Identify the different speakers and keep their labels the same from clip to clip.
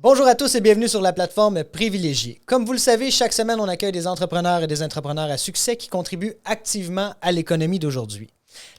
Speaker 1: Bonjour à tous et bienvenue sur la plateforme Privilégiée. Comme vous le savez, chaque semaine, on accueille des entrepreneurs et des entrepreneurs à succès qui contribuent activement à l'économie d'aujourd'hui.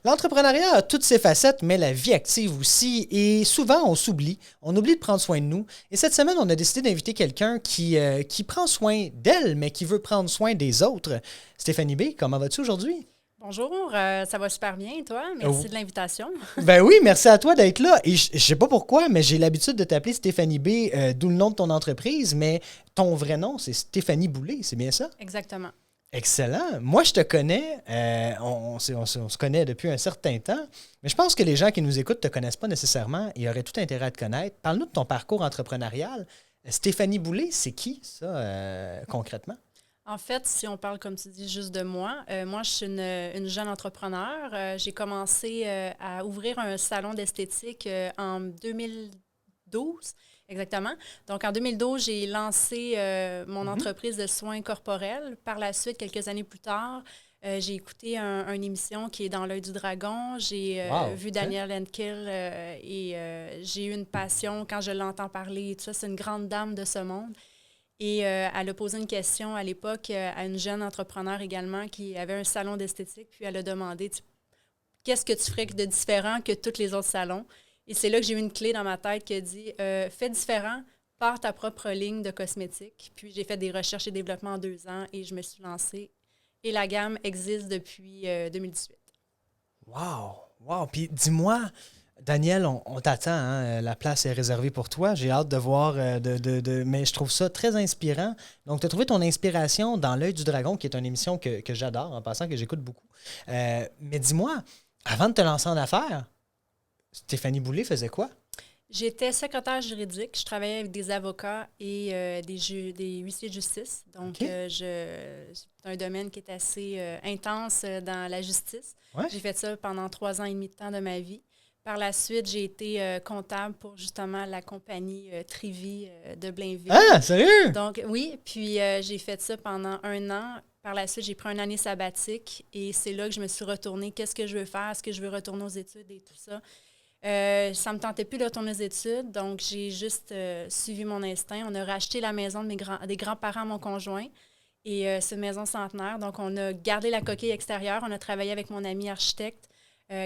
Speaker 1: L'entrepreneuriat a toutes ses facettes, mais la vie active aussi, et souvent on s'oublie, on oublie de prendre soin de nous. Et cette semaine, on a décidé d'inviter quelqu'un qui prend soin d'elle, mais qui veut prendre soin des autres. Stéphanie B, comment vas-tu aujourd'hui?
Speaker 2: Bonjour, ça va super bien et toi? Merci de l'invitation.
Speaker 1: Ben oui, merci à toi d'être là. Et je sais pas pourquoi, mais j'ai l'habitude de t'appeler Stéphanie B, d'où le nom de ton entreprise, mais ton vrai nom, c'est Stéphanie Boulay, c'est bien ça?
Speaker 2: Exactement.
Speaker 1: Excellent. Moi, je te connais, on se connaît depuis un certain temps, mais je pense que les gens qui nous écoutent ne te connaissent pas nécessairement et auraient tout intérêt à te connaître. Parle-nous de ton parcours entrepreneurial. Stéphanie Boulay, c'est qui, ça, concrètement?
Speaker 2: En fait, si on parle, comme tu dis, juste de moi, moi, je suis une jeune entrepreneur. J'ai commencé à ouvrir un salon d'esthétique en 2012, exactement. Donc, en 2012, j'ai lancé mon entreprise de soins corporels. Par la suite, quelques années plus tard, j'ai écouté une émission qui est Dans l'œil du dragon. J'ai
Speaker 1: Wow,
Speaker 2: vu
Speaker 1: OK.
Speaker 2: Daniel Henkel et j'ai eu une passion quand je l'entends parler et tout ça. C'est une grande dame de ce monde. Et elle a posé une question à l'époque à une jeune entrepreneur également qui avait un salon d'esthétique. Puis elle a demandé, qu'est-ce que tu ferais de différent que tous les autres salons? Et c'est là que j'ai eu une clé dans ma tête qui a dit, fais différent, pars ta propre ligne de cosmétiques. Puis j'ai fait des recherches et développement en 2 ans et je me suis lancée. Et la gamme existe depuis 2018.
Speaker 1: Wow! Wow! Puis dis-moi, Daniel, on t'attend, hein? La place est réservée pour toi. J'ai hâte de voir, mais je trouve ça très inspirant. Donc, tu as trouvé ton inspiration dans L'œil du dragon, qui est une émission que j'adore, en passant, que j'écoute beaucoup. Mais dis-moi, avant de te lancer en affaires, Stéphanie Boulay faisait quoi?
Speaker 2: J'étais secrétaire juridique. Je travaillais avec des avocats et des huissiers de justice. Donc,
Speaker 1: OK.
Speaker 2: c'est un domaine qui est assez intense dans la justice.
Speaker 1: Ouais.
Speaker 2: J'ai fait ça pendant 3 ans et demi de temps de ma vie. Par la suite, j'ai été comptable pour justement la compagnie Trivi de Blainville.
Speaker 1: Ah, sérieux?
Speaker 2: Donc, oui, puis j'ai fait ça pendant 1 an. Par la suite, j'ai pris une année sabbatique et c'est là que je me suis retournée. Qu'est-ce que je veux faire? Est-ce que je veux retourner aux études et tout ça? Ça ne me tentait plus de retourner aux études, donc j'ai juste suivi mon instinct. On a racheté la maison des grands-parents à mon conjoint et c'est une maison centenaire. Donc, on a gardé la coquille extérieure. On a travaillé avec mon ami architecte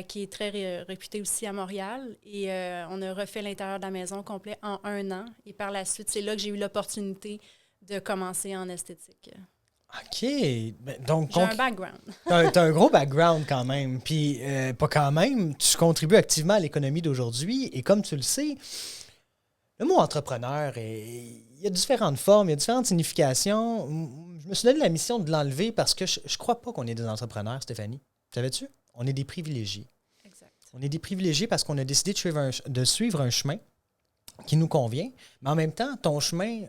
Speaker 2: qui est très réputé aussi à Montréal et on a refait l'intérieur de la maison au complet en 1 an. Et par la suite, c'est là que j'ai eu l'opportunité de commencer en esthétique.
Speaker 1: OK. Donc,
Speaker 2: J'ai un background.
Speaker 1: t'as un gros background quand même. Puis, pas quand même, tu contribues activement à l'économie d'aujourd'hui. Et comme tu le sais, le mot entrepreneur, il y a différentes formes, il y a différentes significations. Je me suis donné la mission de l'enlever parce que je ne crois pas qu'on est des entrepreneurs, Stéphanie. Savais-tu? On est des privilégiés.
Speaker 2: Exact.
Speaker 1: On est des privilégiés parce qu'on a décidé de suivre un chemin qui nous convient. Mais en même temps, ton chemin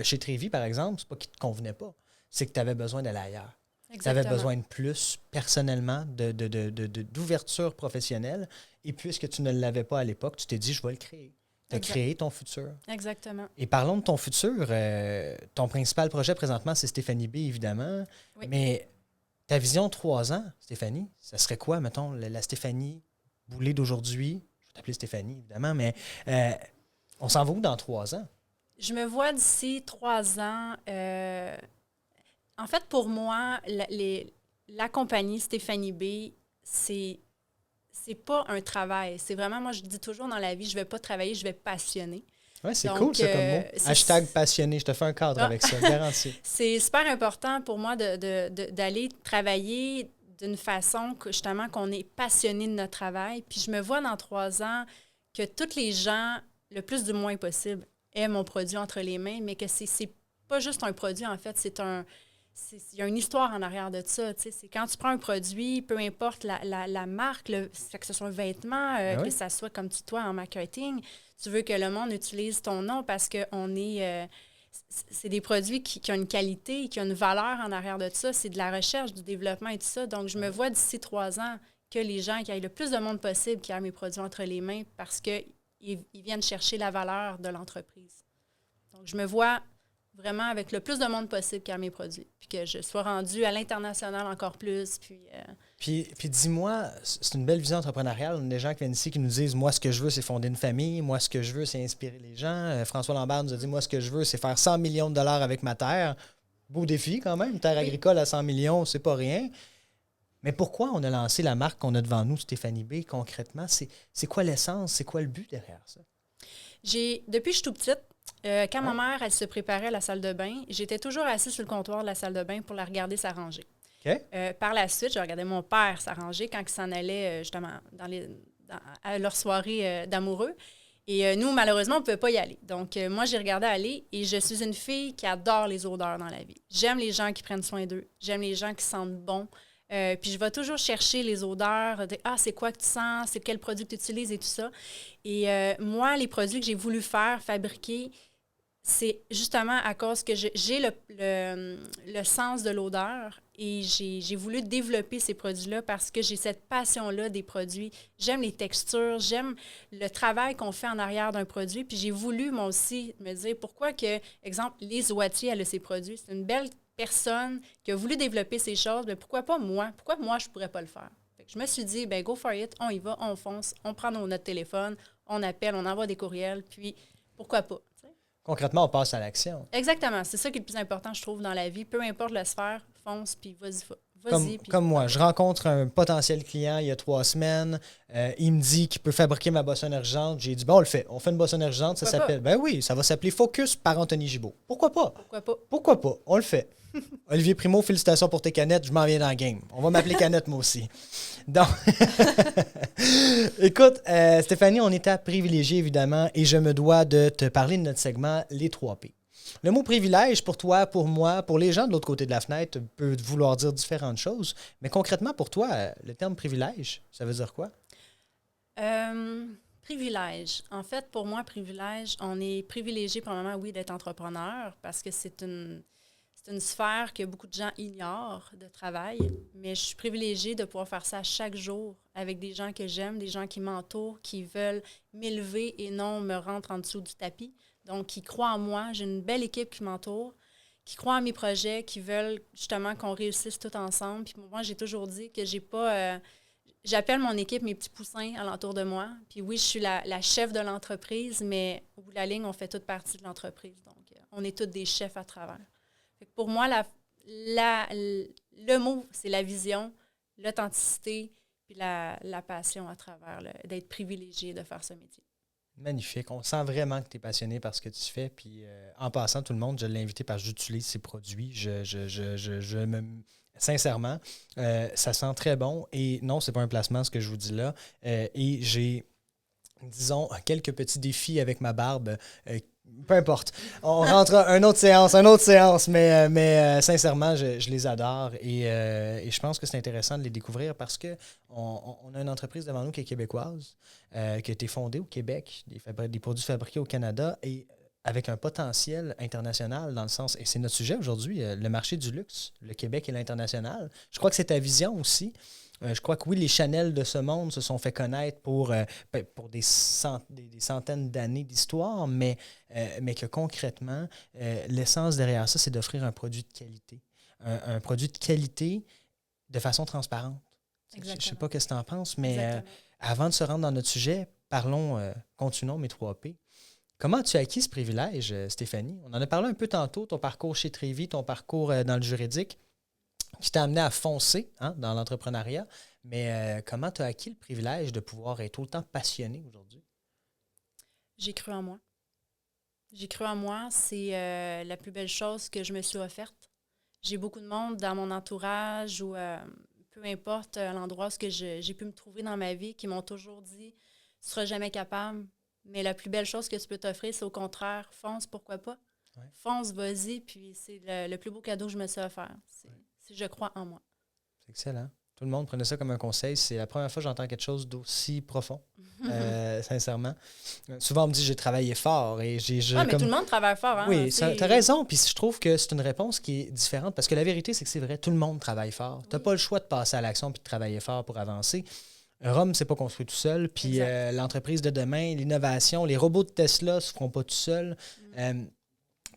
Speaker 1: chez Trévi, par exemple, c'est pas qu'il ne te convenait pas. C'est que tu avais besoin d'aller ailleurs. Tu avais
Speaker 2: Exactement.
Speaker 1: besoin de plus, personnellement, d'ouverture professionnelle. Et puisque tu ne l'avais pas à l'époque, tu t'es dit, je vais le créer. Tu as
Speaker 2: Exact.
Speaker 1: créé ton futur.
Speaker 2: Exactement.
Speaker 1: Et parlons de ton futur. Ton principal projet présentement, c'est Stéphanie B, évidemment.
Speaker 2: Oui.
Speaker 1: Mais ta vision 3 ans, Stéphanie, ça serait quoi, mettons, la Stéphanie Boulay d'aujourd'hui? Je vais t'appeler Stéphanie, évidemment, mais on s'en va où dans 3 ans?
Speaker 2: Je me vois d'ici 3 ans. En fait, pour moi, la compagnie Stéphanie B, c'est pas un travail. C'est vraiment, moi, je dis toujours dans la vie, je vais pas travailler, je vais passionner.
Speaker 1: Ouais, c'est
Speaker 2: Donc,
Speaker 1: cool, ça, comme mot. Hashtag passionné. Je te fais un cadre
Speaker 2: Ah.
Speaker 1: avec ça, garanti.
Speaker 2: C'est super important pour moi d'aller travailler d'une façon que, justement, qu'on est passionné de notre travail. Puis je me vois dans 3 ans que tous les gens, le plus du moins possible, aient mon produit entre les mains, mais que c'est pas juste un produit, en fait, il y a une histoire en arrière de ça. Tu sais. C'est quand tu prends un produit, peu importe la marque, que ce soit un vêtement,
Speaker 1: Ben
Speaker 2: que
Speaker 1: oui.
Speaker 2: ça soit comme toi en marketing, tu veux que le monde utilise ton nom parce que c'est des produits qui ont une qualité, qui ont une valeur en arrière de ça. C'est de la recherche, du développement et tout ça. Donc, je me vois d'ici 3 ans que les gens, qui aient le plus de monde possible qui aient mes produits entre les mains parce qu'ils viennent chercher la valeur de l'entreprise. Donc, je me vois vraiment avec le plus de monde possible qui a mes produits. Puis que je sois rendue à l'international encore plus.
Speaker 1: Puis dis-moi, c'est une belle vision entrepreneuriale. On a des gens qui viennent ici qui nous disent, moi, ce que je veux, c'est fonder une famille. Moi, ce que je veux, c'est inspirer les gens. François Lambert nous a dit, moi, ce que je veux, c'est faire 100 millions de dollars avec ma terre. Beau défi quand même. Terre agricole à 100 millions, c'est pas rien. Mais pourquoi on a lancé la marque qu'on a devant nous, Stéphanie B, concrètement? C'est quoi l'essence? C'est quoi le but derrière ça?
Speaker 2: Depuis que je suis toute petite, quand ma mère, elle se préparait à la salle de bain, j'étais toujours assise sur le comptoir de la salle de bain pour la regarder s'arranger.
Speaker 1: Okay.
Speaker 2: Par la suite, je regardais mon père s'arranger quand il s'en allait justement à leur soirée d'amoureux. Et nous, malheureusement, on ne pouvait pas y aller. Donc, moi, j'ai regardé aller et je suis une fille qui adore les odeurs dans la vie. J'aime les gens qui prennent soin d'eux. J'aime les gens qui sentent bon. Puis je vais toujours chercher les odeurs de « Ah, c'est quoi que tu sens? C'est quel produit que tu utilises? » et tout ça. Et moi, les produits que j'ai voulu fabriquer, c'est justement à cause que j'ai le sens de l'odeur et j'ai voulu développer ces produits-là parce que j'ai cette passion-là des produits. J'aime les textures, j'aime le travail qu'on fait en arrière d'un produit. Puis j'ai voulu, moi aussi, me dire pourquoi que, exemple, Lise Wattier, elle a ses produits. C'est une belle personne qui a voulu développer ces choses, mais pourquoi pas moi? Pourquoi moi, je ne pourrais pas le faire? Fait que je me suis dit, ben go for it, on y va, on fonce, on prend notre téléphone, on appelle, on envoie des courriels, puis pourquoi pas? T'sais?
Speaker 1: Concrètement, on passe à l'action.
Speaker 2: Exactement. C'est ça qui est le plus important, je trouve, dans la vie. Peu importe la sphère, fonce, puis vas-y.
Speaker 1: Comme moi, je rencontre un potentiel client il y a 3 semaines. Il me dit qu'il peut fabriquer ma bosse énergisante. J'ai dit, bon, on le fait. On fait une bosse énergisante. Ça s'appelle, ben oui, ça va s'appeler Focus par Anthony Gibault. Pourquoi pas? Pourquoi pas? On le fait. Olivier Primo, félicitations pour tes canettes. Je m'en viens dans le game. On va m'appeler Canette, moi aussi. Donc, écoute, Stéphanie, on est à privilégier, évidemment, et je me dois de te parler de notre segment Les 3 P. Le mot privilège, pour toi, pour moi, pour les gens de l'autre côté de la fenêtre, peut vouloir dire différentes choses. Mais concrètement, pour toi, le terme privilège, ça veut dire quoi?
Speaker 2: Privilège. En fait, pour moi, privilège, on est privilégié, probablement, oui, d'être entrepreneur parce que c'est une sphère que beaucoup de gens ignorent de travail, mais je suis privilégiée de pouvoir faire ça chaque jour avec des gens que j'aime, des gens qui m'entourent, qui veulent m'élever et non me rentrer en dessous du tapis. Donc, qui croient en moi. J'ai une belle équipe qui m'entoure, qui croient en mes projets, qui veulent justement qu'on réussisse tout ensemble. Puis moi, j'ai toujours dit que j'ai pas... j'appelle mon équipe mes petits poussins alentour de moi. Puis oui, je suis la chef de l'entreprise, mais au bout de la ligne, on fait toute partie de l'entreprise. Donc, on est tous des chefs à travers. Fait que pour moi, le mot, c'est la vision, l'authenticité, puis la passion à travers d'être privilégié de faire ce métier.
Speaker 1: Magnifique. On sent vraiment que tu es passionné par ce que tu fais. Puis en passant, tout le monde, je l'ai invité parce que j'utilise ses produits. Sincèrement, ça sent très bon. Et non, c'est pas un placement, ce que je vous dis là. Et j'ai, disons, quelques petits défis avec ma barbe. Peu importe. On rentre à une autre séance, mais sincèrement, je les adore et je pense que c'est intéressant de les découvrir parce qu'on a une entreprise devant nous qui est québécoise, qui a été fondée au Québec, des produits fabriqués au Canada et avec un potentiel international dans le sens, et c'est notre sujet aujourd'hui, le marché du luxe, le Québec et l'international. Je crois que c'est ta vision aussi. Je crois que oui, les Chanel de ce monde se sont fait connaître pour des centaines d'années d'histoire, mais que concrètement, l'essence derrière ça, c'est d'offrir un produit de qualité. Un produit de qualité de façon transparente. Je ne sais pas ce que tu en penses, mais avant de se rendre dans notre sujet, continuons mes 3 P. Comment as-tu acquis ce privilège, Stéphanie? On en a parlé un peu tantôt, ton parcours chez Trévi, ton parcours dans le juridique, qui t'a amené à foncer dans l'entrepreneuriat. Mais comment tu as acquis le privilège de pouvoir être autant passionné aujourd'hui?
Speaker 2: J'ai cru en moi. J'ai cru en moi. C'est la plus belle chose que je me suis offerte. J'ai beaucoup de monde dans mon entourage ou peu importe l'endroit où j'ai pu me trouver dans ma vie qui m'ont toujours dit « Tu ne seras jamais capable, mais la plus belle chose que tu peux t'offrir, c'est au contraire, fonce, pourquoi pas? Ouais. Fonce, vas-y. » Puis c'est le plus beau cadeau que je me suis offert. Si je crois en moi.
Speaker 1: C'est excellent. Tout le monde prenait ça comme un conseil. C'est la première fois que j'entends quelque chose d'aussi profond, sincèrement. Souvent, on me dit j'ai travaillé fort. Mais
Speaker 2: tout le monde travaille fort. Hein?
Speaker 1: Oui, tu as raison. Puis je trouve que c'est une réponse qui est différente parce que la vérité, c'est que c'est vrai, tout le monde travaille fort. Oui. Tu n'as pas le choix de passer à l'action et de travailler fort pour avancer. Rome, c'est pas construit tout seul. Puis l'entreprise de demain, l'innovation, les robots de Tesla ne se feront pas tout seuls.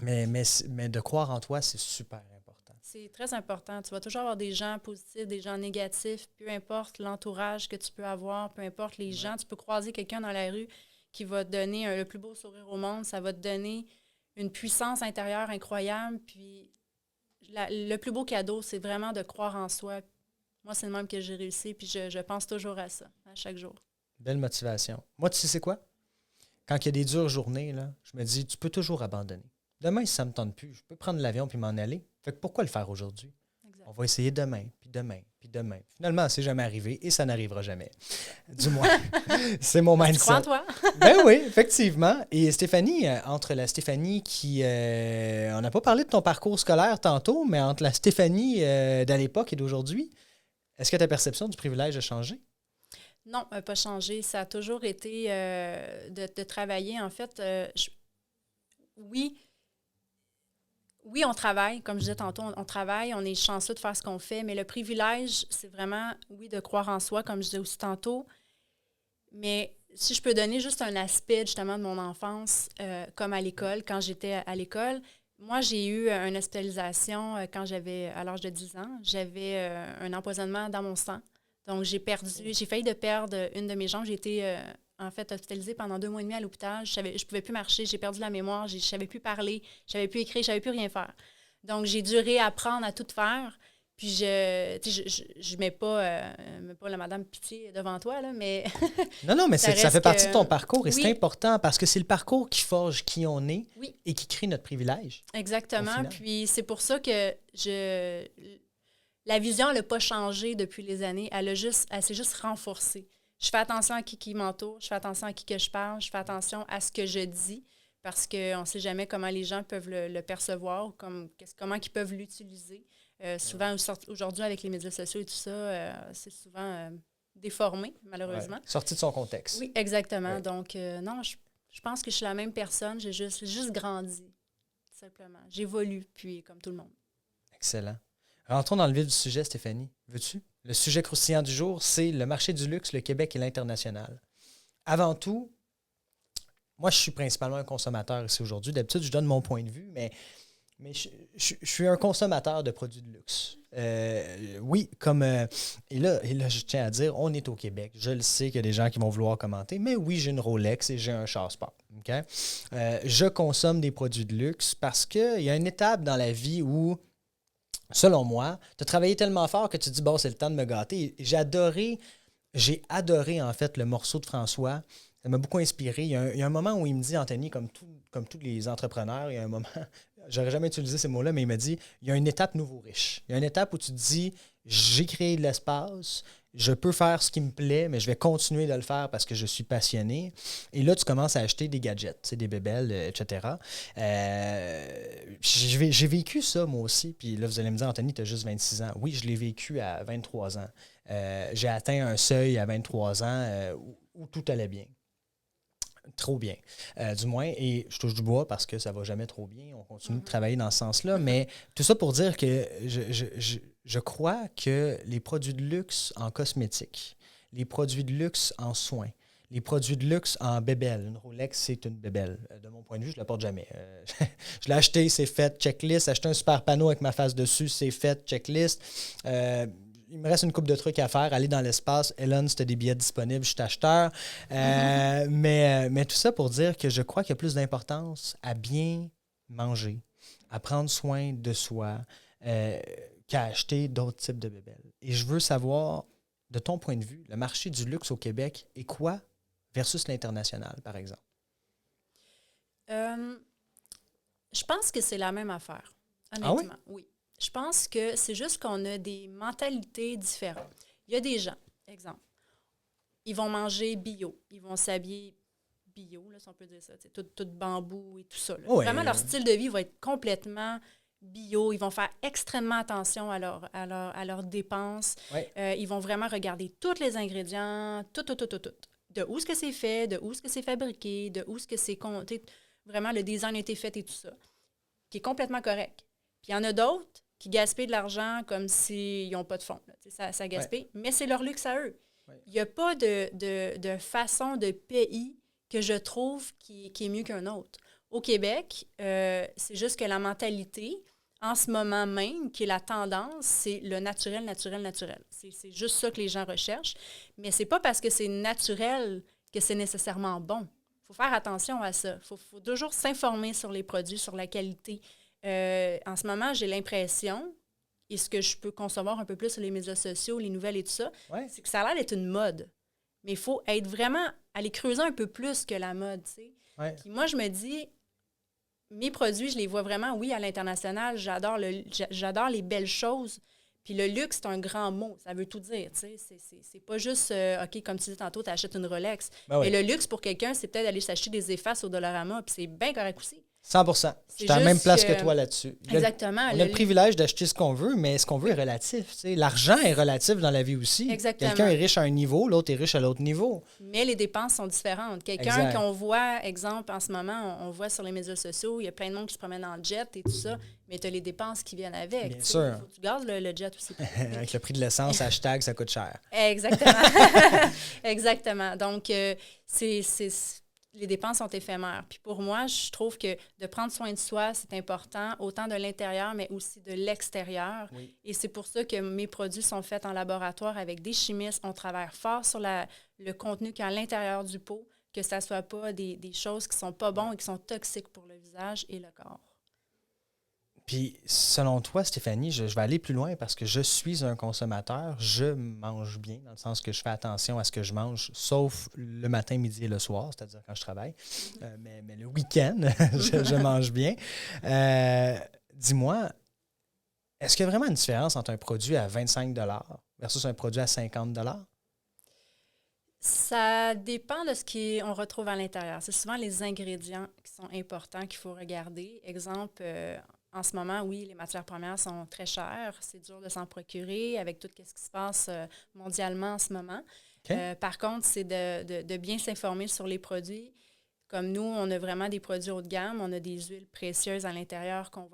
Speaker 1: Mais de croire en toi, c'est super important.
Speaker 2: C'est très important. Tu vas toujours avoir des gens positifs, des gens négatifs, peu importe l'entourage que tu peux avoir, peu importe les gens. Tu peux croiser quelqu'un dans la rue qui va te donner le plus beau sourire au monde. Ça va te donner une puissance intérieure incroyable. Puis le plus beau cadeau, c'est vraiment de croire en soi. Moi, c'est le même que j'ai réussi, puis je pense toujours à ça, à chaque jour.
Speaker 1: Belle motivation. Moi, tu sais c'est quoi? Quand il y a des dures journées, là, je me dis, tu peux toujours abandonner. Demain, si ça ne me tente plus, je peux prendre l'avion puis m'en aller. Fait que pourquoi le faire aujourd'hui?
Speaker 2: Exact.
Speaker 1: On va essayer demain, puis demain, puis demain. Finalement, c'est jamais arrivé et ça n'arrivera jamais. Du moins, c'est mon mindset.
Speaker 2: Tu crois en toi?
Speaker 1: Ben oui, effectivement. Et Stéphanie, entre la Stéphanie qui... on n'a pas parlé de ton parcours scolaire tantôt, mais entre la Stéphanie d'à l'époque et d'aujourd'hui, est-ce que ta perception du privilège a changé?
Speaker 2: Non, pas changé. Ça a toujours été de travailler. En fait, oui, on travaille. Comme je disais tantôt, on travaille, on est chanceux de faire ce qu'on fait, mais le privilège, c'est vraiment, oui, de croire en soi, comme je disais aussi tantôt. Mais si je peux donner juste un aspect, justement, de mon enfance, comme à l'école, quand j'étais à l'école, moi, j'ai eu une hospitalisation quand j'avais, à l'âge de 10 ans. J'avais un empoisonnement dans mon sang. Donc, j'ai failli de perdre une de mes jambes. J'ai été, en fait, hospitalisée pendant 2 mois et demi à l'hôpital. Je ne pouvais plus marcher, j'ai perdu la mémoire, je ne savais plus parler, je ne savais plus écrire, je ne savais plus rien faire. Donc, j'ai dû réapprendre à tout faire. Puis, je mets pas la madame pitié devant toi, là, mais...
Speaker 1: Non, mais ça fait partie de ton parcours et
Speaker 2: oui.
Speaker 1: c'est important parce que c'est le parcours qui forge qui on est
Speaker 2: oui.
Speaker 1: et qui crée notre privilège.
Speaker 2: Exactement. Puis, c'est pour ça que la vision, elle n'a pas changé depuis les années. Elle s'est juste renforcée. Je fais attention à qui m'entoure, je fais attention à qui que je parle, je fais attention à ce que je dis parce qu'on ne sait jamais comment les gens peuvent le percevoir, comment ils peuvent l'utiliser. Souvent, aujourd'hui, avec les médias sociaux et tout ça, c'est souvent déformé, malheureusement.
Speaker 1: Ouais. Sorti de son contexte.
Speaker 2: Oui, exactement. Ouais. Donc, non, je pense que je suis la même personne. J'ai juste grandi, tout simplement. J'évolue, puis comme tout le monde.
Speaker 1: Excellent. Rentrons dans le vif du sujet, Stéphanie. Veux-tu? Le sujet croustillant du jour, c'est le marché du luxe, le Québec et l'international. Avant tout, moi, je suis principalement un consommateur ici aujourd'hui. D'habitude, je donne mon point de vue, mais je suis un consommateur de produits de luxe. Oui, comme... et là, je tiens à dire, on est au Québec. Je le sais qu'il y a des gens qui vont vouloir commenter, mais oui, j'ai une Rolex et j'ai un char sport. Okay? Je consomme des produits de luxe parce qu'il y a une étape dans la vie où... Selon moi, tu as travaillé tellement fort que tu te dis, bon, c'est le temps de me gâter. J'ai adoré, en fait, le morceau de François. Ça m'a beaucoup inspiré. Il y a un moment où il me dit, Anthony, comme tous les entrepreneurs, il y a un moment, j'aurais jamais utilisé ces mots-là, mais il m'a dit, il y a une étape nouveau riche. Il y a une étape où tu te dis, j'ai créé de l'espace, je peux faire ce qui me plaît, mais je vais continuer de le faire parce que je suis passionné. Et là, tu commences à acheter des gadgets, des bébelles, etc. J'ai vécu ça, moi aussi. Puis là, vous allez me dire, Anthony, tu as juste 26 ans. Oui, je l'ai vécu à 23 ans. J'ai atteint un seuil à 23 ans où tout allait bien. Trop bien, du moins. Et je touche du bois parce que ça va jamais trop bien. On continue de travailler dans ce sens-là. Mais tout ça pour dire que je crois que les produits de luxe en cosmétique, les produits de luxe en soins, les produits de luxe en bébelle, une Rolex, c'est une bébelle. De mon point de vue, je ne la porte jamais. Je l'ai acheté, c'est fait, checklist. Acheter un super panneau avec ma face dessus, c'est fait, checklist. Il me reste une couple de trucs à faire. Aller dans l'espace. Elon, si tu as des billets disponibles, je suis acheteur. Mais tout ça pour dire que je crois qu'il y a plus d'importance à bien manger, à prendre soin de soi, qu'à acheter d'autres types de bébelles. Et je veux savoir, de ton point de vue, le marché du luxe au Québec est quoi versus l'international, par exemple?
Speaker 2: Je pense que c'est la même affaire, honnêtement. Ah oui? Je pense que c'est juste qu'on a des mentalités différentes. Il y a des gens, exemple, ils vont manger bio, ils vont s'habiller bio, là, si on peut dire ça, tout bambou et tout ça. Oui. Vraiment, leur style de vie va être complètement bio. Ils vont faire extrêmement attention à leurs dépenses. Oui. Ils vont vraiment regarder tous les ingrédients, tout. De où est-ce que c'est fait, de où est-ce que c'est fabriqué, de où est-ce que c'est compté. Vraiment, le design a été fait et tout ça, qui est complètement correct. Puis il y en a d'autres qui gaspillent de l'argent comme s'ils n'ont pas de fonds. Ça gaspille, mais c'est leur luxe à eux. Il n'y a pas de façon de pays que je trouve qui est mieux qu'un autre. Au Québec, c'est juste que la mentalité, en ce moment même, qui est la tendance, c'est le naturel, naturel, naturel. C'est juste ça que les gens recherchent. Mais c'est pas parce que c'est naturel que c'est nécessairement bon. Il faut faire attention à ça. Il faut toujours s'informer sur les produits, sur la qualité. En ce moment, j'ai l'impression, et ce que je peux concevoir un peu plus sur les médias sociaux, les nouvelles et tout ça, c'est que ça a l'air d'être une mode. Mais il faut être vraiment, aller creuser un peu plus que la mode, tu sais.
Speaker 1: Ouais.
Speaker 2: Puis moi, je me dis, mes produits, je les vois vraiment, oui, à l'international. J'adore les belles choses. Puis le luxe, c'est un grand mot. Ça veut tout dire, tu sais. C'est pas juste, OK, comme tu dis tantôt, tu achètes une Rolex.
Speaker 1: Ben oui.
Speaker 2: Mais le luxe, pour quelqu'un, c'est peut-être d'aller s'acheter des effaces au Dollarama. Puis c'est bien correct aussi.
Speaker 1: 100%. Je suis à la même place que toi là-dessus.
Speaker 2: Exactement.
Speaker 1: On a le privilège d'acheter ce qu'on veut, mais ce qu'on veut est relatif. Tu sais. L'argent est relatif dans la vie aussi.
Speaker 2: Exactement.
Speaker 1: Quelqu'un est riche à un niveau, l'autre est riche à l'autre niveau.
Speaker 2: Mais les dépenses sont différentes. Quelqu'un qu'on voit, exemple, en ce moment, on voit sur les médias sociaux, il y a plein de monde qui se promène en jet et tout ça, mais tu as les dépenses qui viennent avec.
Speaker 1: Bien sûr.
Speaker 2: Il faut que tu gardes le jet aussi.
Speaker 1: Avec le prix de l'essence, hashtag, ça coûte cher.
Speaker 2: Exactement. Exactement. Donc, les dépenses sont éphémères. Puis pour moi, je trouve que de prendre soin de soi, c'est important, autant de l'intérieur, mais aussi de l'extérieur.
Speaker 1: Oui.
Speaker 2: Et c'est pour ça que mes produits sont faits en laboratoire avec des chimistes. On travaille fort sur le contenu qui est à l'intérieur du pot, que ça ne soit pas des choses qui ne sont pas bonnes et qui sont toxiques pour le visage et le corps.
Speaker 1: Puis, selon toi, Stéphanie, je vais aller plus loin parce que je suis un consommateur. Je mange bien, dans le sens que je fais attention à ce que je mange, sauf le matin, midi et le soir, c'est-à-dire quand je travaille. Mais le week-end, je mange bien. Dis-moi, est-ce qu'il y a vraiment une différence entre un produit à 25 versus un produit à 50 $?
Speaker 2: Ça dépend de ce qu'on retrouve à l'intérieur. C'est souvent les ingrédients qui sont importants qu'il faut regarder. Exemple, en ce moment, oui, les matières premières sont très chères. C'est dur de s'en procurer avec tout ce qui se passe mondialement en ce moment. Okay. Par contre, c'est de bien s'informer sur les produits. Comme nous, on a vraiment des produits haut de gamme. On a des huiles précieuses à l'intérieur qu'on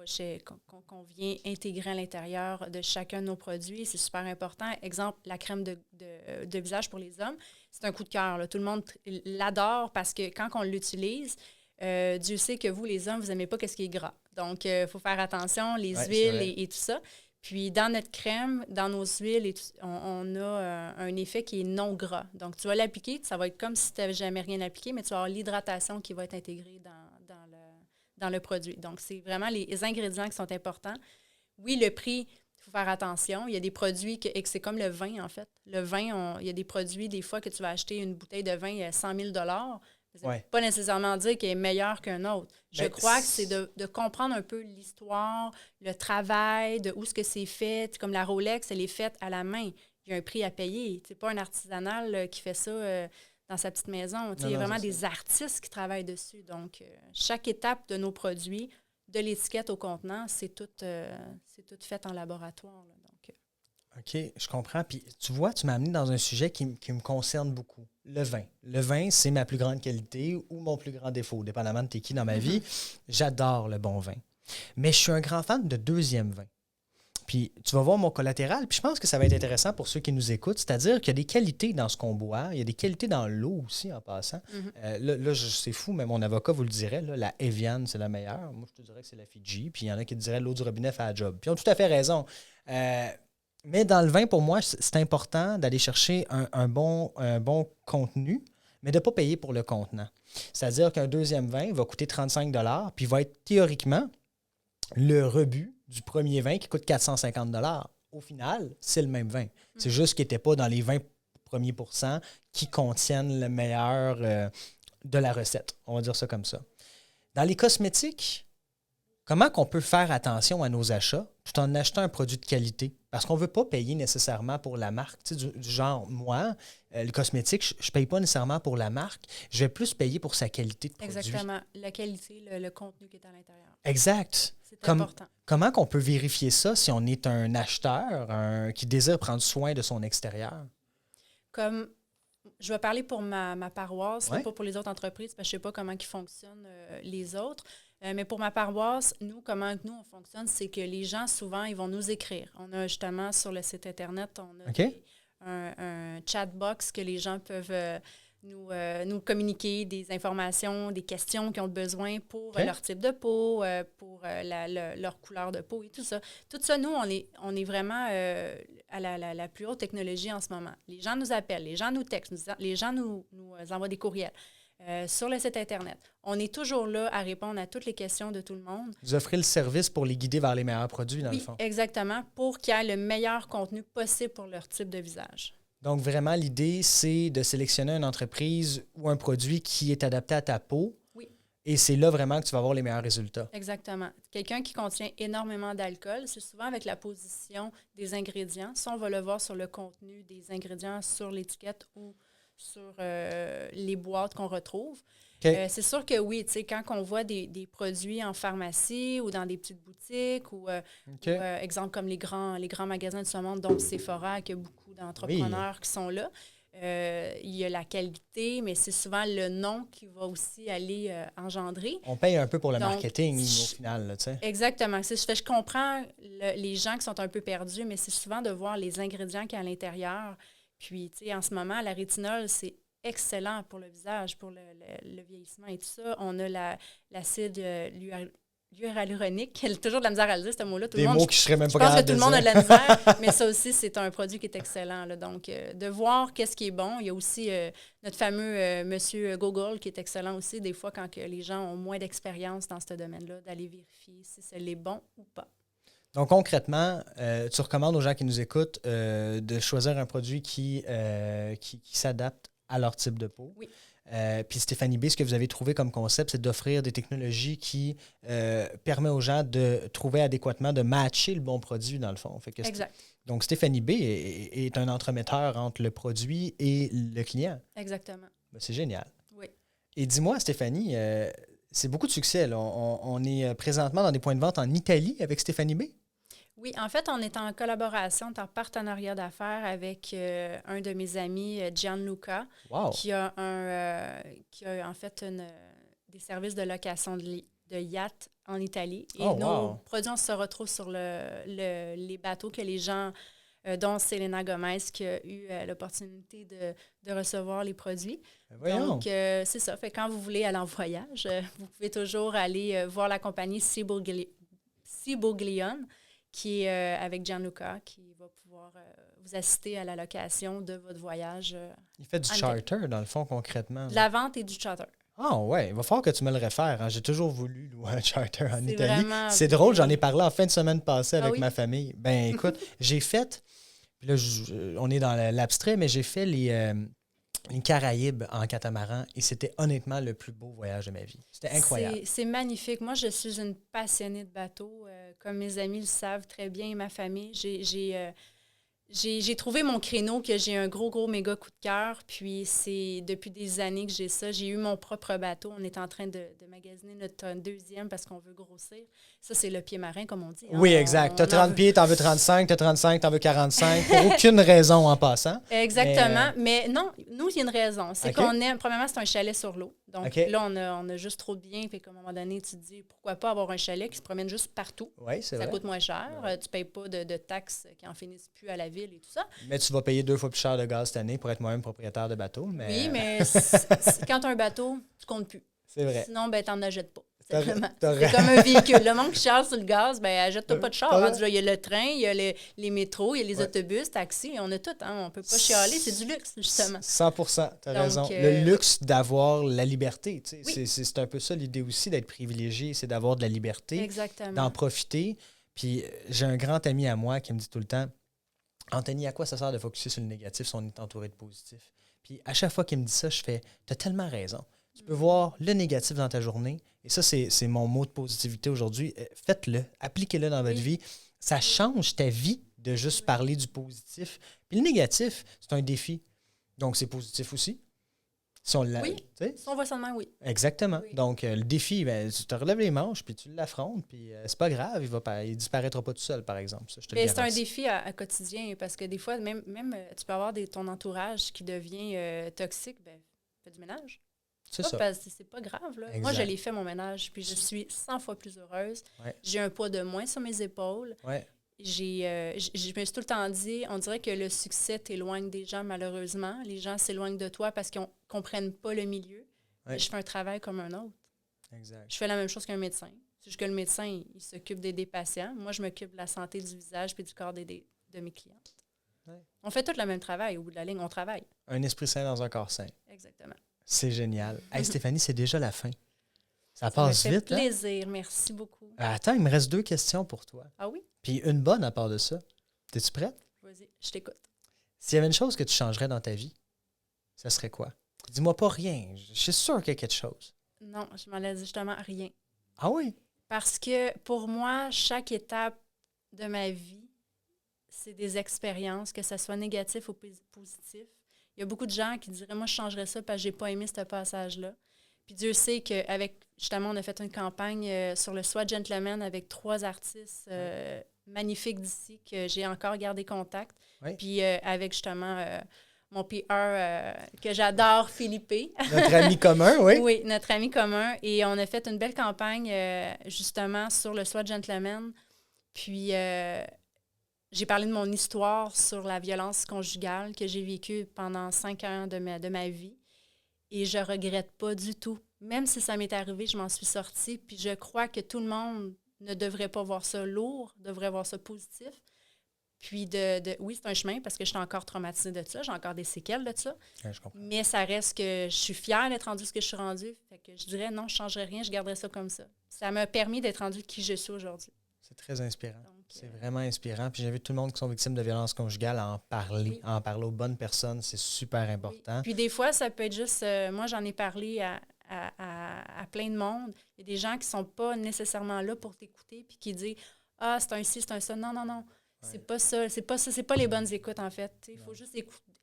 Speaker 2: vient intégrer à l'intérieur de chacun de nos produits. C'est super important. Exemple, la crème de visage pour les hommes, c'est un coup de cœur, là. Tout le monde l'adore parce que quand on l'utilise, Dieu sait que vous, les hommes, vous n'aimez pas ce qui est gras. Donc, il faut faire attention, les huiles et tout ça. Puis, dans notre crème, dans nos huiles, on a un effet qui est non gras. Donc, tu vas l'appliquer, ça va être comme si tu n'avais jamais rien appliqué, mais tu vas avoir l'hydratation qui va être intégrée dans le produit. Donc, c'est vraiment les ingrédients qui sont importants. Oui, le prix, il faut faire attention. Il y a des produits, et c'est comme le vin, en fait. Le vin, il y a des produits, des fois, que tu vas acheter une bouteille de vin à 100 000 $. Ça ne veut pas nécessairement dire qu'il est meilleur qu'un autre. Je crois que c'est de comprendre un peu l'histoire, le travail, de où ce que c'est fait. Comme la Rolex, elle est faite à la main. Il y a un prix à payer. C'est pas un artisanal qui fait ça dans sa petite maison. Il y a vraiment des artistes qui travaillent dessus. Donc, chaque étape de nos produits, de l'étiquette au contenant, c'est tout fait en laboratoire, là. Donc,
Speaker 1: OK, je comprends. Puis, tu vois, tu m'as amené dans un sujet qui me concerne beaucoup. Le vin. Le vin, c'est ma plus grande qualité ou mon plus grand défaut, dépendamment de t'es qui dans ma vie. J'adore le bon vin. Mais je suis un grand fan de deuxième vin. Puis, tu vas voir mon collatéral, puis je pense que ça va être intéressant pour ceux qui nous écoutent, c'est-à-dire qu'il y a des qualités dans ce qu'on boit, il y a des qualités dans l'eau aussi, en passant. Là, c'est fou, mais mon avocat vous le dirait, là, la Evian, c'est la meilleure. Moi, je te dirais que c'est la Fiji, puis il y en a qui te diraient l'eau du robinet fait la job. Puis ils ont tout à fait raison. Mais dans le vin, pour moi, c'est important d'aller chercher un bon contenu, mais de ne pas payer pour le contenant. C'est-à-dire qu'un deuxième vin va coûter 35 $, puis va être théoriquement le rebut du premier vin qui coûte 450 $. Au final, c'est le même vin. C'est juste qu'il n'était pas dans les 20 premiers pourcents qui contiennent le meilleur de la recette. On va dire ça comme ça. Dans les cosmétiques, comment qu'on peut faire attention à nos achats tout en achetant un produit de qualité? Parce qu'on ne veut pas payer nécessairement pour la marque. Tu sais, du genre, moi, le cosmétique, je ne paye pas nécessairement pour la marque. Je vais plus payer pour sa qualité de produit.
Speaker 2: Exactement. La qualité, le contenu qui est à l'intérieur.
Speaker 1: Exact.
Speaker 2: C'est important.
Speaker 1: Comment qu'on peut vérifier ça si on est un acheteur qui désire prendre soin de son extérieur?
Speaker 2: Comme je vais parler pour ma paroisse, pas pour les autres entreprises, parce que je ne sais pas comment ils fonctionnent les autres. Mais pour ma paroisse, comment nous on fonctionne, c'est que les gens, souvent, ils vont nous écrire. On a justement sur le site Internet, on a un chat box que les gens peuvent nous communiquer des informations, des questions qu'ils ont besoin pour
Speaker 1: OK.
Speaker 2: leur type de peau, pour leur couleur de peau et tout ça. Tout ça, nous, on est vraiment à la plus haute technologie en ce moment. Les gens nous appellent, les gens nous textent, les gens nous envoient des courriels. Sur le site Internet. On est toujours là à répondre à toutes les questions de tout le monde.
Speaker 1: Vous offrez le service pour les guider vers les meilleurs produits, dans le fond.
Speaker 2: Exactement, pour qu'il y ait le meilleur contenu possible pour leur type de visage.
Speaker 1: Donc, vraiment, l'idée, c'est de sélectionner une entreprise ou un produit qui est adapté à ta peau.
Speaker 2: Oui.
Speaker 1: Et c'est là vraiment que tu vas avoir les meilleurs résultats.
Speaker 2: Exactement. Quelqu'un qui contient énormément d'alcool, c'est souvent avec la position des ingrédients. Ça, on va le voir sur le contenu des ingrédients sur l'étiquette ou sur les boîtes qu'on retrouve.
Speaker 1: Okay.
Speaker 2: C'est sûr que oui, tu sais, quand on voit des produits en pharmacie ou dans des petites boutiques ou exemple comme les grands magasins de ce monde, dont Sephora, qu'il y a beaucoup d'entrepreneurs qui sont là, il y a la qualité, mais c'est souvent le nom qui va aussi aller engendrer.
Speaker 1: On paye un peu pour le marketing au final, là, tu sais.
Speaker 2: Exactement. Je comprends les gens qui sont un peu perdus, mais c'est souvent de voir les ingrédients qu'il y a à l'intérieur. Puis, tu sais, en ce moment, la rétinol, c'est excellent pour le visage, pour le vieillissement et tout ça. On a l'acide hyaluronique. J'ai toujours de la misère à le dire, ce mot-là.
Speaker 1: Des mots qui je serais même pas
Speaker 2: capable de dire. Je pense que tout le monde a de la misère, mais ça aussi, c'est un produit qui est excellent. Là. Donc, de voir qu'est-ce qui est bon. Il y a aussi notre fameux monsieur Google qui est excellent aussi, des fois, quand que les gens ont moins d'expérience dans ce domaine-là, d'aller vérifier si c'est bon ou pas.
Speaker 1: Donc, concrètement, tu recommandes aux gens qui nous écoutent de choisir un produit qui s'adapte à leur type de peau.
Speaker 2: Oui.
Speaker 1: Puis Stéphanie B, ce que vous avez trouvé comme concept, c'est d'offrir des technologies qui permettent aux gens de trouver adéquatement, de matcher le bon produit, dans le fond. Fait que
Speaker 2: exact.
Speaker 1: Donc, Stéphanie B est un entremetteur entre le produit et le client.
Speaker 2: Exactement.
Speaker 1: Ben, c'est génial.
Speaker 2: Oui.
Speaker 1: Et dis-moi, Stéphanie, c'est beaucoup de succès. Là. On est présentement dans des points de vente en Italie avec Stéphanie B.
Speaker 2: Oui, en fait, on est en collaboration, on est en partenariat d'affaires avec un de mes amis, Gianluca,
Speaker 1: wow.
Speaker 2: qui a en fait des services de location de yachts en Italie. Et nos produits, on se retrouve sur les bateaux que les gens, dont Selena Gomez, qui a eu l'opportunité de recevoir les produits.
Speaker 1: Voyons.
Speaker 2: Donc, c'est ça. Fait quand vous voulez aller en voyage, vous pouvez toujours aller voir la compagnie Seaboglione, qui est avec Gianluca, qui va pouvoir vous assister à la location de votre voyage.
Speaker 1: Il fait du charter, dans le fond, concrètement.
Speaker 2: De la vente et du charter.
Speaker 1: Ah ouais, il va falloir que tu me le réfères. Hein. J'ai toujours voulu louer un charter en Italie. C'est
Speaker 2: bien.
Speaker 1: drôle, j'en ai parlé en fin de semaine passée avec ma famille. Ben écoute, j'ai fait, puis là, on est dans l'abstrait, mais j'ai fait les Caraïbes en catamaran et c'était honnêtement le plus beau voyage de ma vie. C'était incroyable.
Speaker 2: C'est magnifique. Moi, je suis une passionnée de bateau. Comme mes amis le savent très bien et ma famille, j'ai trouvé mon créneau, que j'ai un gros méga coup de cœur. Puis c'est depuis des années que j'ai ça. J'ai eu mon propre bateau. On est en train de magasiner notre deuxième parce qu'on veut grossir. Ça, c'est le pied marin, comme on dit. Hein?
Speaker 1: Oui, exact. Tu as 30 pieds, tu en veux 35, tu as 35, tu en veux 45. Pour aucune raison en passant.
Speaker 2: Exactement. Mais non, nous, il y a une raison. C'est
Speaker 1: okay.
Speaker 2: qu'on aime, premièrement, c'est un chalet sur l'eau. Donc
Speaker 1: okay.
Speaker 2: là, on a juste trop de biens. Puis qu'à un moment donné, tu te dis, pourquoi pas avoir un chalet qui se promène juste partout?
Speaker 1: Oui, c'est vrai.
Speaker 2: Ça coûte moins cher. Ouais. Tu ne payes pas de taxes qui en finissent plus à la ville et tout ça.
Speaker 1: Mais tu vas payer 2 fois plus cher de gaz cette année pour être moi-même propriétaire de bateau. Mais...
Speaker 2: Oui, mais quand tu as un bateau, tu ne comptes plus.
Speaker 1: C'est vrai.
Speaker 2: Sinon, ben, tu n'en achètes pas.
Speaker 1: C'est
Speaker 2: comme un véhicule. Le monde qui charge sur le gaz, ben, achète-toi pas de char. Il y a le train, il y a les métros, il y a les autobus, taxis, on a tout. Hein? On ne peut pas chialer, c'est du luxe, justement.
Speaker 1: 100%, tu as raison. Le luxe d'avoir la liberté. Oui. C'est un peu ça l'idée aussi d'être privilégié, c'est d'avoir de la liberté.
Speaker 2: Exactement.
Speaker 1: D'en profiter. Puis j'ai un grand ami à moi qui me dit tout le temps, Anthony, à quoi ça sert de focusser sur le négatif si on est entouré de positif? Puis à chaque fois qu'il me dit ça, je fais, tu as tellement raison. Tu peux voir le négatif dans ta journée. Et ça, c'est mon mot de positivité aujourd'hui. Faites-le, appliquez-le dans votre vie. Ça change ta vie de juste parler du positif. Puis le négatif, c'est un défi. Donc, c'est positif aussi. Si on l'a,
Speaker 2: si on voit ça de même, oui.
Speaker 1: Exactement. Oui. Donc, le défi, ben, tu te relèves les manches, puis tu l'affrontes, puis c'est pas grave, il disparaîtra pas tout seul, par exemple. Ça, je te le
Speaker 2: c'est un défi à quotidien, parce que des fois, même tu peux avoir ton entourage qui devient toxique, ben fais du ménage.
Speaker 1: C'est ça.
Speaker 2: Parce que c'est pas grave. Là. Moi, je l'ai fait, mon ménage, puis je suis 100 fois plus heureuse.
Speaker 1: Ouais.
Speaker 2: J'ai un poids de moins sur mes épaules.
Speaker 1: Ouais.
Speaker 2: je me suis tout le temps dit, on dirait que le succès t'éloigne des gens, malheureusement. Les gens s'éloignent de toi parce qu'ils ne comprennent pas le milieu.
Speaker 1: Ouais.
Speaker 2: Je fais un travail comme un autre.
Speaker 1: Exact.
Speaker 2: Je fais la même chose qu'un médecin. C'est juste que le médecin, il s'occupe des patients. Moi, je m'occupe de la santé du visage et du corps de mes clientes. Ouais. On fait tout le même travail. Au bout de la ligne, on travaille.
Speaker 1: Un esprit sain dans un corps sain.
Speaker 2: Exactement.
Speaker 1: C'est génial. Hey, Stéphanie, c'est déjà la fin. Ça passe
Speaker 2: vite.
Speaker 1: Ça
Speaker 2: me fait plaisir. Merci beaucoup.
Speaker 1: Attends, il me reste 2 questions pour toi.
Speaker 2: Ah oui?
Speaker 1: Puis une bonne à part de ça. T'es-tu prête?
Speaker 2: Vas-y, je t'écoute.
Speaker 1: S'il y avait une chose que tu changerais dans ta vie, ça serait quoi? Dis-moi pas rien. Je suis sûr qu'il y a quelque chose.
Speaker 2: Non, je m'en laisse justement rien.
Speaker 1: Ah oui?
Speaker 2: Parce que pour moi, chaque étape de ma vie, c'est des expériences, que ce soit négatif ou positif. Il y a beaucoup de gens qui diraient, moi, je changerais ça parce que j'ai pas aimé ce passage-là. Puis Dieu sait qu'avec, justement, on a fait une campagne sur le Soit Gentleman avec 3 artistes magnifiques d'ici que j'ai encore gardé contact. Oui. Puis avec, justement, mon PR que j'adore, Philippe.
Speaker 1: Notre ami commun, oui.
Speaker 2: Oui, notre ami commun. Et on a fait une belle campagne, justement, sur le Soit Gentleman. Puis j'ai parlé de mon histoire sur la violence conjugale que j'ai vécue pendant 5 ans de ma vie. Et je regrette pas du tout. Même si ça m'est arrivé, je m'en suis sortie. Puis je crois que tout le monde ne devrait pas voir ça lourd, devrait voir ça positif. Puis oui, c'est un chemin parce que je suis encore traumatisée de ça. J'ai encore des séquelles de ça.
Speaker 1: Ouais, je comprends.
Speaker 2: Mais ça reste que je suis fière d'être rendue ce que je suis rendue. Fait que je dirais non, je ne changerais rien, je garderais ça comme ça. Ça m'a permis d'être rendue qui je suis aujourd'hui.
Speaker 1: C'est très inspirant. Donc, c'est vraiment inspirant. Puis j'invite tout le monde qui sont victimes de violences conjugales à en parler, oui. À en parler aux bonnes personnes. C'est super important.
Speaker 2: Oui. Puis des fois, ça peut être juste... moi, j'en ai parlé à plein de monde. Il y a des gens qui ne sont pas nécessairement là pour t'écouter puis qui disent « Ah, c'est un ci, c'est un ça. » Non, non, non. Ouais. C'est pas ça. C'est pas les bonnes écoutes, en fait. Il faut juste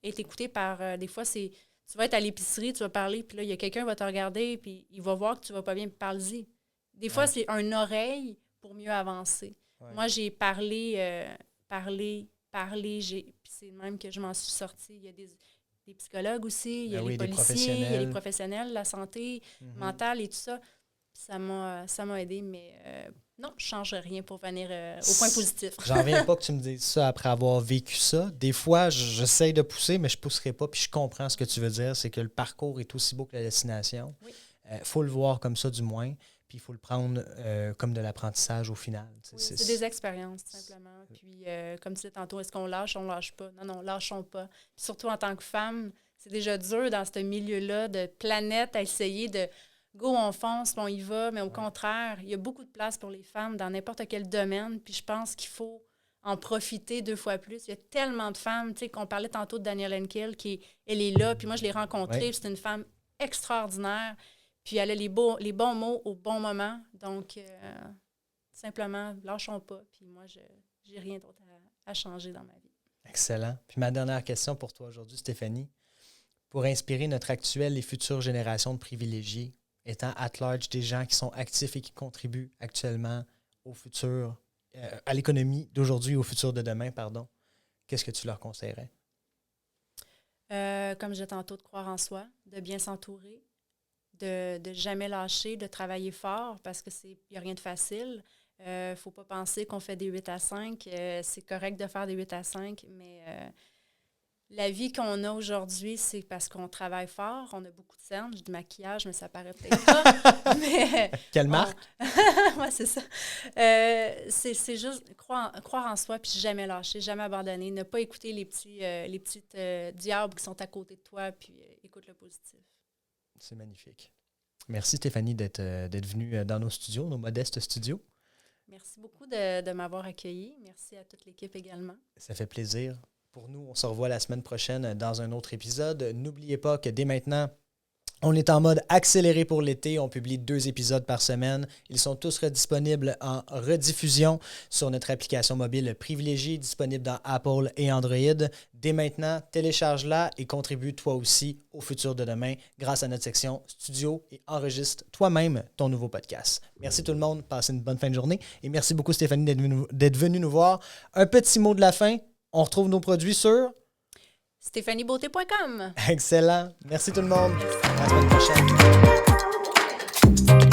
Speaker 2: être écouté par... des fois, c'est... Tu vas être à l'épicerie, tu vas parler, puis là, il y a quelqu'un qui va te regarder, puis il va voir que tu vas pas bien, parle-y. Des fois, c'est un oreille pour mieux avancer. Ouais. Moi, j'ai parlé, puis c'est même que je m'en suis sortie. Il y a des psychologues aussi, il y a les policiers, il y a les professionnels, la santé mentale et tout ça. Puis ça m'a aidé, mais non, je ne change rien pour venir au point positif.
Speaker 1: J'en reviens pas que tu me dises ça après avoir vécu ça. Des fois, j'essaie de pousser, mais je ne pousserai pas, puis je comprends ce que tu veux dire. C'est que le parcours est aussi beau que la destination. Il faut le voir comme ça, du moins. Puis il faut le prendre comme de l'apprentissage au final.
Speaker 2: Oui, c'est des expériences, tout simplement. Puis, comme tu disais tantôt, est-ce qu'on lâche? On ne lâche pas. Non, lâchons pas. Puis surtout en tant que femme, c'est déjà dur dans ce milieu-là de planète à essayer de go, on fonce, on y va. Mais au contraire, il y a beaucoup de place pour les femmes dans n'importe quel domaine. Puis je pense qu'il faut en profiter 2 fois plus. Il y a tellement de femmes, tu sais, qu'on parlait tantôt de Danielle Henkel, elle est là. Puis moi, je l'ai rencontrée. C'est une femme extraordinaire. Puis elle a les bons mots au bon moment. Donc, simplement, lâchons pas. Puis moi, je n'ai rien d'autre à changer dans ma vie.
Speaker 1: Excellent. Puis ma dernière question pour toi aujourd'hui, Stéphanie. Pour inspirer notre actuelle et future génération de privilégiés, étant at large des gens qui sont actifs et qui contribuent actuellement au futur, à l'économie d'aujourd'hui et au futur de demain, qu'est-ce que tu leur conseillerais?
Speaker 2: Comme je disais tantôt, de croire en soi, de bien s'entourer. De jamais lâcher, de travailler fort parce qu'il n'y a rien de facile. Il ne faut pas penser qu'on fait des 8 à 5. C'est correct de faire des 8 à 5, mais la vie qu'on a aujourd'hui, c'est parce qu'on travaille fort. On a beaucoup de cernes. J'ai du maquillage, mais ça paraît peut-être pas. Mais,
Speaker 1: quelle marque?
Speaker 2: Oui, c'est ça. C'est juste croire en soi puis jamais lâcher, jamais abandonner. Ne pas écouter les petites diables qui sont à côté de toi puis écoute le positif.
Speaker 1: C'est magnifique. Merci Stéphanie d'être venue dans nos studios, nos modestes studios.
Speaker 2: Merci beaucoup de m'avoir accueilli. Merci à toute l'équipe également.
Speaker 1: Ça fait plaisir. Pour nous, on se revoit la semaine prochaine dans un autre épisode. N'oubliez pas que dès maintenant, on est en mode accéléré pour l'été. On publie 2 épisodes par semaine. Ils sont tous disponibles en rediffusion sur notre application mobile privilégiée, disponible dans Apple et Android. Dès maintenant, télécharge-la et contribue toi aussi au futur de demain grâce à notre section studio et enregistre toi-même ton nouveau podcast. Merci tout le monde. Passez une bonne fin de journée. Et merci beaucoup Stéphanie d'être venue nous voir. Un petit mot de la fin. On retrouve nos produits sur...
Speaker 2: StéphanieBeauté.com.
Speaker 1: Excellent. Merci tout le monde.
Speaker 2: Merci.
Speaker 1: À la semaine prochaine.